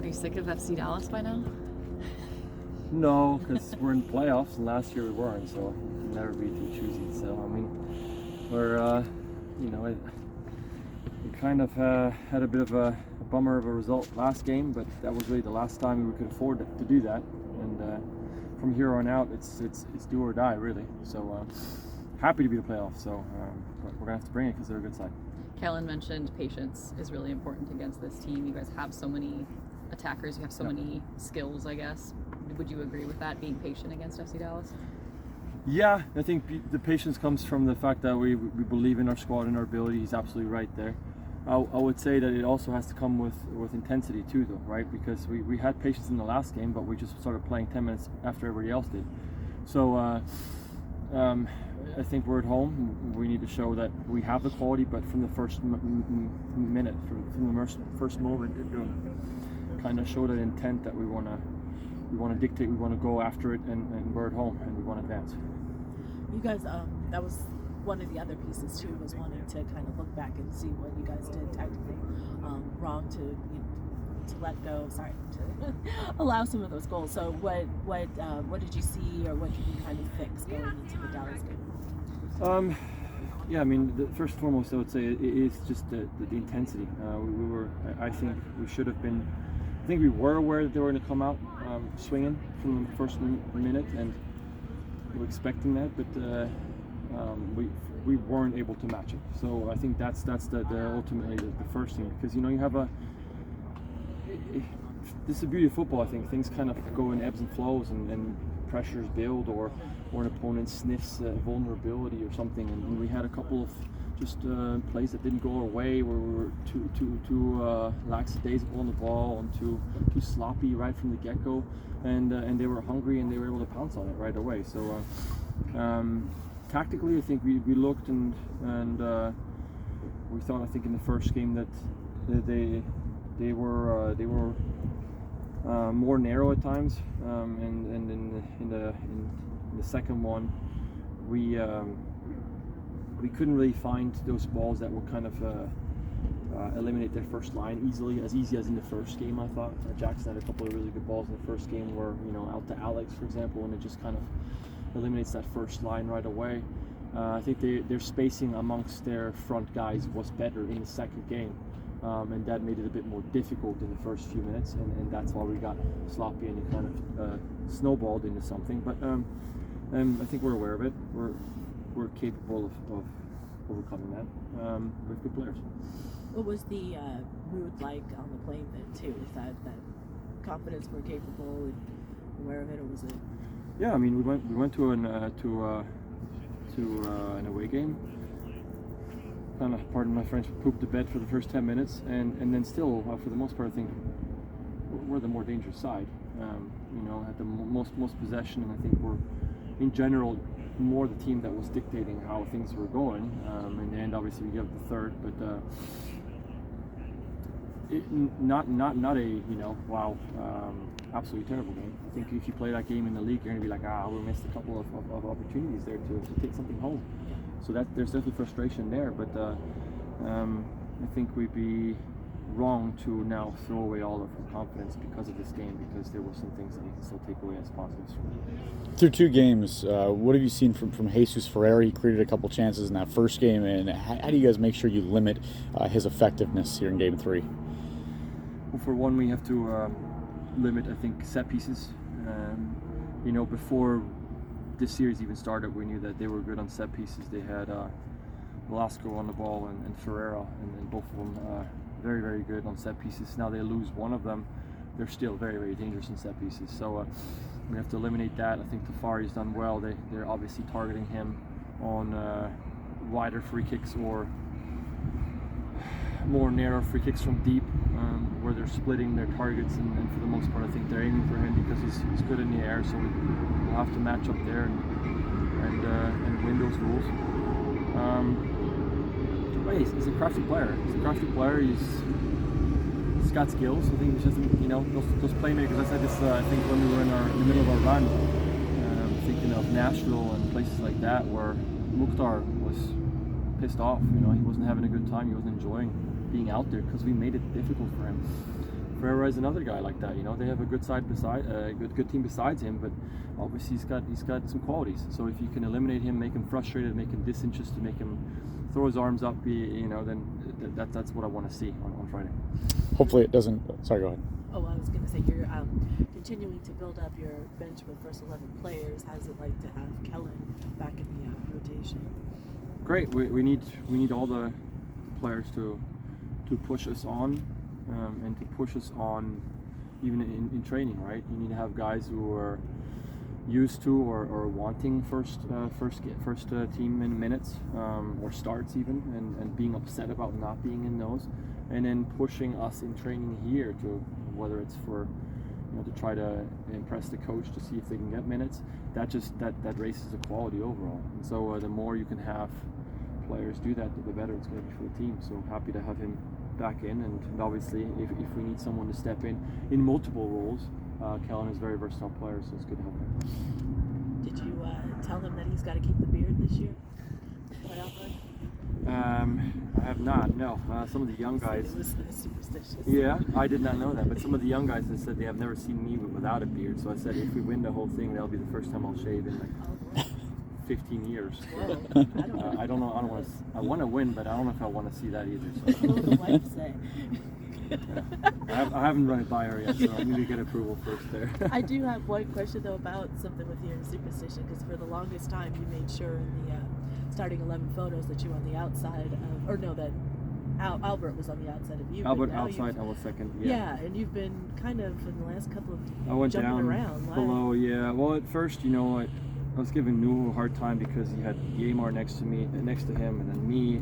Are you sick of FC Dallas by now? No, because we're in playoffs, and last year we weren't, so we can never be too choosy. So I mean, we're we kind of had a bit of a bummer of a result last game, but that was really the last time we could afford to do that. And from here on out, it's do or die really. So happy to be the playoffs. So but we're gonna have to bring it because they're a good side. Kellen mentioned patience is really important against this team. You guys have so many attackers, you have so many skills, I guess. Would you agree with that, being patient against FC Dallas? Yeah, I think the patience comes from the fact that we believe in our squad and our ability. He's absolutely right there. I would say that it also has to come with intensity too, though, right? Because we had patience in the last game, but we just started playing 10 minutes after everybody else did. So I think we're at home. We need to show that we have the quality, but from the first minute, from the first moment, kind of show that intent that we want to dictate, we want to go after it, and we're at home and we want to advance. You guys, that was one of the other pieces too, was wanting to kind of look back and see what you guys did tactically wrong to let go. Sorry, to allow some of those goals. So what did you see, or what did you kind of fix going into the Dallas game? Yeah, I mean, first and foremost, I would say it is just the intensity. I think we should have been. I think we were aware that they were going to come out swinging from the first minute, and we were expecting that, but we weren't able to match it. So I think that's the ultimately the first thing, because you have this is the beauty of football. I think things kind of go in ebbs and flows, and pressures build, or an opponent sniffs vulnerability or something, and we had a couple of just plays that didn't go our way, where we were too lackadaisical on the ball and too sloppy right from the get-go, and they were hungry and they were able to pounce on it right away. So tactically, I think we looked and we thought, I think in the first game, that they were more narrow at times, and in the second one we couldn't really find those balls that would kind of eliminate their first line as easy as in the first game. I thought Jackson had a couple of really good balls in the first game, where out to Alex, for example, and it just kind of eliminates that first line right away. I think their spacing amongst their front guys was better in the second game, and that made it a bit more difficult in the first few minutes, and that's why we got sloppy and it kind of snowballed into something. But I think we're aware of it. We're capable of overcoming that with good players. What was the mood like on the plane then too? Was that confidence we're capable and aware of it, or was it? Yeah, I mean, we went to an away game. Kind of, pardon my French, pooped the bed for the first 10 minutes, and then still, for the most part, I think we're the more dangerous side. Had the most possession, and I think we're, in general, more the team that was dictating how things were going. In the end, obviously, we gave the third, but not a absolutely terrible game. I think if you play that game in the league, you're gonna be like, we missed a couple of opportunities there to take something home. So that there's definitely frustration there, but I think we'd be wrong to now throw away all of our confidence because of this game, because there were some things that we can still take away as positives from it. Through two games, what have you seen from Jesus Ferreira? He created a couple chances in that first game, and how do you guys make sure you limit his effectiveness here in Game 3? Well, for one, we have to limit, I think, set pieces. Before this series even started, we knew that they were good on set pieces. They had Velasco on the ball and Ferreira, and both of them very, very good on set pieces. Now they lose one of them, they're still very, very dangerous in set pieces. So we have to eliminate that. I think Tafari's done well. They're obviously targeting him on wider free kicks or more narrow free kicks from deep, where they're splitting their targets, and for the most part, I think they're aiming for him because he's good in the air. So we'll have to match up there and win those goals. He's a crafty player. He's got skills. I think he's just, those playmakers. I said this, I think, when we were in the middle of our run, thinking of Nashville and places like that, where Mukhtar was pissed off. He wasn't having a good time. He wasn't enjoying being out there because we made it difficult for him. Frei is another guy like that. You know, they have a good good team besides him, but obviously he's got some qualities. So if you can eliminate him, make him frustrated, make him disinterested, make him throw his arms up, then that's what I want to see on Friday. Hopefully it doesn't. Sorry, go ahead. Oh, I was going to say you're continuing to build up your bench with first 11 players. How's it like to have Kellen back in the rotation? Great. We need all the players to push us on, and to push us on even in training, right? You need to have guys who are used to or wanting first team in minutes, or starts even, and being upset about not being in those, and then pushing us in training here to, whether it's for to try to impress the coach to see if they can get minutes. That raises the quality overall. And so the more you can have players do that, the better it's going to be for the team. So happy to have him back in, and obviously if we need someone to step in multiple roles, Kellen is a very versatile player, so it's good to have him. Did you tell him that he's got to keep the beard this year? I have not, no. Some of the young guys. It was superstitious. Yeah, I did not know that, but some of the young guys have said they have never seen me without a beard, so I said if we win the whole thing, that'll be the first time I'll shave in like 15 years. Whoa. I don't know. I want to win, but I don't know if I want to see that either. So. What will the wife say? Yeah. I haven't run it by her yet, so I need to get approval first there. I do have one question though about something with your superstition, because for the longest time you made sure in the starting 11 photos that you were on the outside of, or no, that Albert was on the outside of you. Albert outside, I was second. Yeah, and you've been kind of in the last couple of I went jumping down around. below. Yeah, well at first, I was giving Nuhu a hard time because he had Yamar next to him, and then me,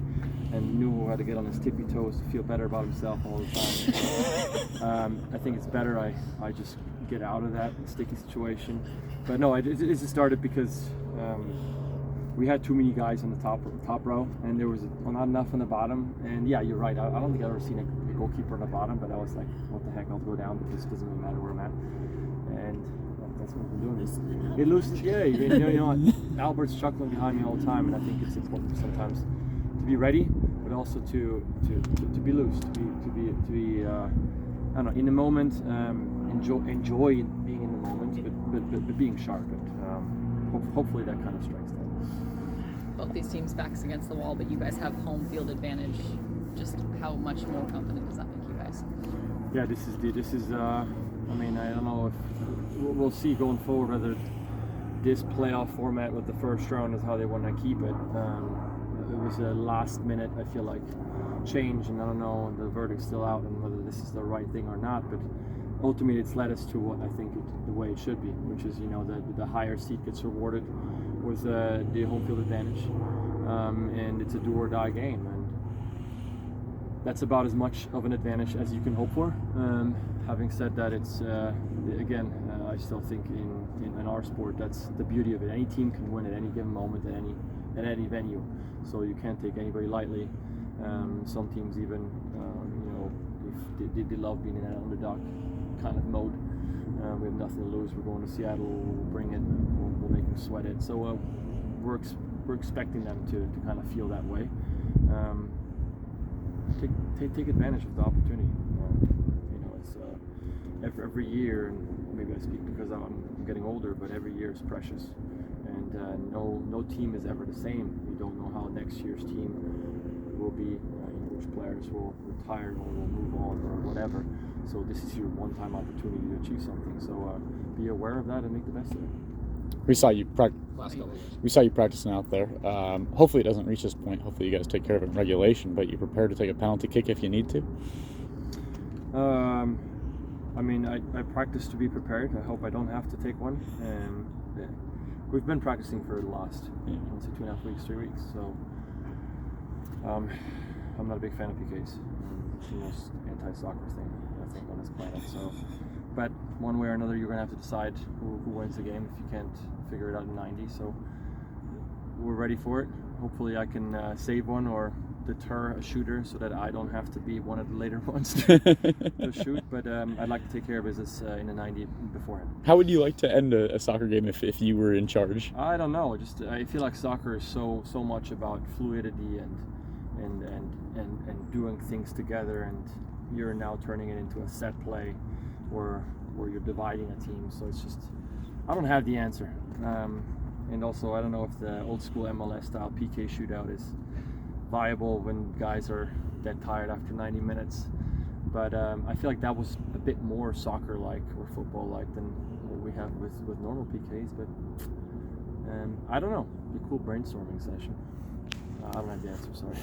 and Nuhu had to get on his tippy toes to feel better about himself all the time. I think it's better I just get out of that sticky situation. But no, it just started because we had too many guys on the top row, and there was not enough on the bottom. And yeah, you're right. I don't think I've ever seen a goalkeeper on the bottom, but I was like, what the heck, I'll go down because it doesn't really matter where I'm at. And that's what we're doing. It loosens, yeah. You know what? Albert's chuckling behind me all the time, and I think it's important sometimes to be ready, but also to be loose, to be I don't know, in the moment, enjoy being in the moment, but being sharp. And hopefully that kind of strikes that. Both these teams' backs against the wall, but you guys have home field advantage. Just how much more confident does that make you guys? Yeah, this is. I mean, I don't know if we'll see going forward whether this playoff format with the first round is how they want to keep it. It was a last minute, I feel like, change, and I don't know, the verdict's still out and whether this is the right thing or not. But ultimately, it's led us to what I think the way it should be, which is the higher seed gets rewarded with the home field advantage, and it's a do or die game, and that's about as much of an advantage as you can hope for. Having said that, it's again, I still think in our sport, that's the beauty of it. Any team can win at any given moment at any venue, so you can't take anybody lightly. Some teams even, if they love being in that underdog kind of mode. We have nothing to lose. We're going to Seattle. We'll bring it. We'll make them sweat it. So we're expecting them to kind of feel that way. Take advantage of the opportunity. It's every year, and maybe I speak because I'm getting older, but every year is precious, and no team is ever the same. You don't know how next year's team will be. Which players will retire or will move on or whatever. So this is your one-time opportunity to achieve something. So be aware of that and make the best of it. We saw you practicing out there. Hopefully it doesn't reach this point. Hopefully you guys take care of it in regulation. But you prepared to take a penalty kick if you need to? I mean, I practice to be prepared. I hope I don't have to take one. We've been practicing for the last 2.5 weeks, 3 weeks. So I'm not a big fan of PKs. It's the most anti-soccer thing, I think, on this planet. So, but one way or another, you're going to have to decide who wins the game if you can't figure it out in 90. So we're ready for it. Hopefully I can save one or deter a shooter so that I don't have to be one of the later ones to shoot. But I'd like to take care of business in the 90 beforehand. How would you like to end a soccer game if you were in charge? I don't know. I feel like soccer is so much about fluidity and doing things together, and you're now turning it into a set play where you're dividing a team. So it's just, I don't have the answer. And also, I don't know if the old school MLS style PK shootout is viable when guys are dead tired after 90 minutes. But I feel like that was a bit more soccer-like or football-like than what we have with normal PKs. But I don't know. It'd be a cool brainstorming session. I don't have the answer, sorry.